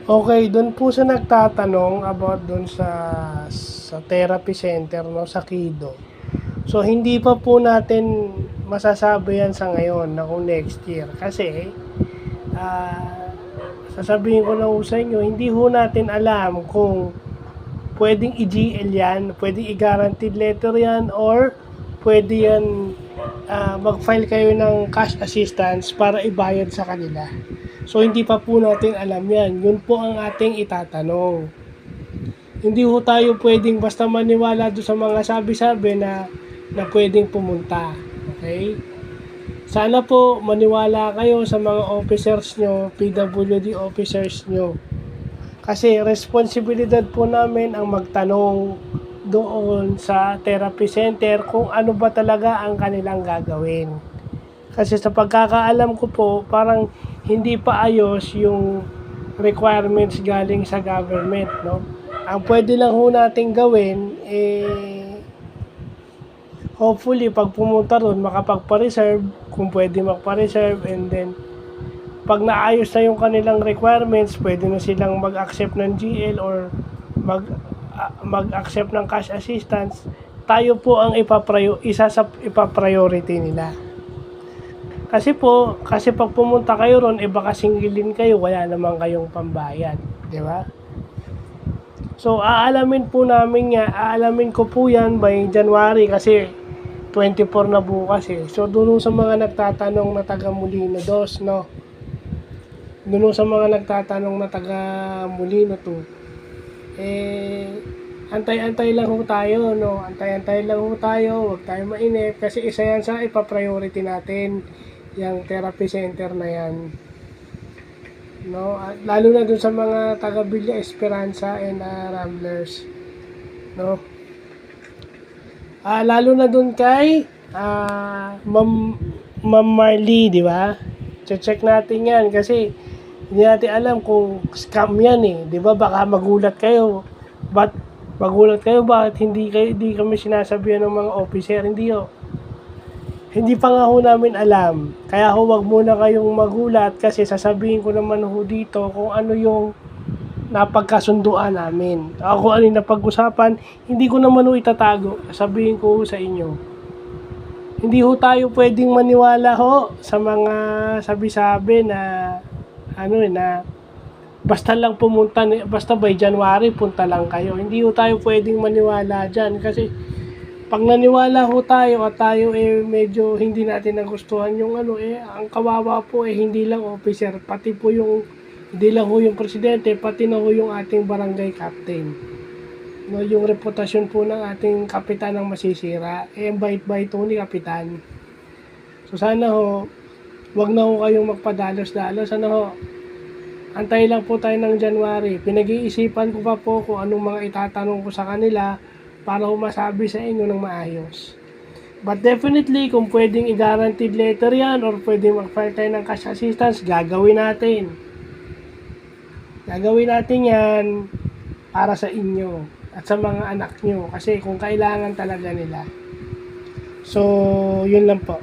Okay, do'n po sa nagtatanong about do'n sa therapy center 'no, sa Kido. So, hindi pa po natin masasabi 'yan sa ngayon na kung next year kasi, sasabihin ko lang ho sa inyo, hindi ho natin alam kung puwedeng i-GL 'yan, puwedeng i-guaranteed letter 'yan or puwede 'yan, mag-file kayo ng cash assistance para ibayad sa kanila. So, hindi pa po natin alam 'yan, 'yun po ang ating itatanong. Hindi ho tayo puwedeng basta maniwala do'n sa mga sabi-sabi na puwedeng pumunta, okay? Sana po maniwala kayo sa mga officers nyo, PWD officers nyo. Kasi responsibilidad po namin ang magtanong doon sa therapy center kung ano ba talaga ang kanilang gagawin. Kasi sa pagkakaalam ko po, parang hindi pa ayos yung requirements galing sa government, no? Ang pwede lang ho natin gawin, hopefully pag pumunta ron makapagpa-reserve, kung pwede magpa-reserve, and then pag naayos na yung kanilang requirements, pwede na silang mag-accept ng GL or mag-accept ng cash assistance. Tayo po ang isa sa ipa-priority nila. Kasi pag pumunta kayo ron, baka singilin kayo, wala naman kayong pambayad, di ba? So, aalamin ko po yan by January kasi 24 na bukas eh. So, doon sa mga nagtatanong na taga Molino 2, no? Doon sa mga nagtatanong na taga Molino 2, antay-antay lang ho tayo, no? Antay-antay lang ho tayo, huwag tayo mainip kasi isa yan sa ipa-priority natin, yung therapy center na yan. No, at lalo na dun sa mga taga Villa Esperanza and Ramblers, no. Lalo na dun kay Ma'am Marley, di ba? Check natin 'yan kasi hindi natin alam kung scam 'yan eh, di ba? Baka magulat kayo. Bakit hindi kami sinasabihan ng mga officer, hindi ho. Hindi pa nga ho namin alam. Kaya ho, wag muna kayong magulat kasi sasabihin ko naman ho dito kung ano yung napagkasunduan namin. Ako ano yung napag-usapan, hindi ko naman ho itatago. Sabihin ko ho sa inyo. Hindi ho tayo pwedeng maniwala ho sa mga sabi-sabi na na basta lang basta by January punta lang kayo. Hindi ho tayo pwedeng maniwala dyan kasi pag naniwala ho tayo at tayo medyo hindi natin nagustuhan yung ang kawawa po hindi lang officer, pati po hindi lang ho yung presidente, pati na ho yung ating barangay captain. No, yung reputasyon po ng ating kapitan ang masisira, ang bait-bait ho ni kapitan. So sana ho, wag na ho kayong magpadalos-dalos, antay lang po tayo ng January. Pinag-iisipan ko pa po kung anong mga itatanong ko sa kanila para masabi sa inyo ng maayos. But definitely, kung pwedeng i-guaranteed letter yan or pwedeng mag-file tayo ng cash assistance, gagawin natin. Gagawin natin yan para sa inyo at sa mga anak nyo kasi kung kailangan talaga nila. So, yun lang po.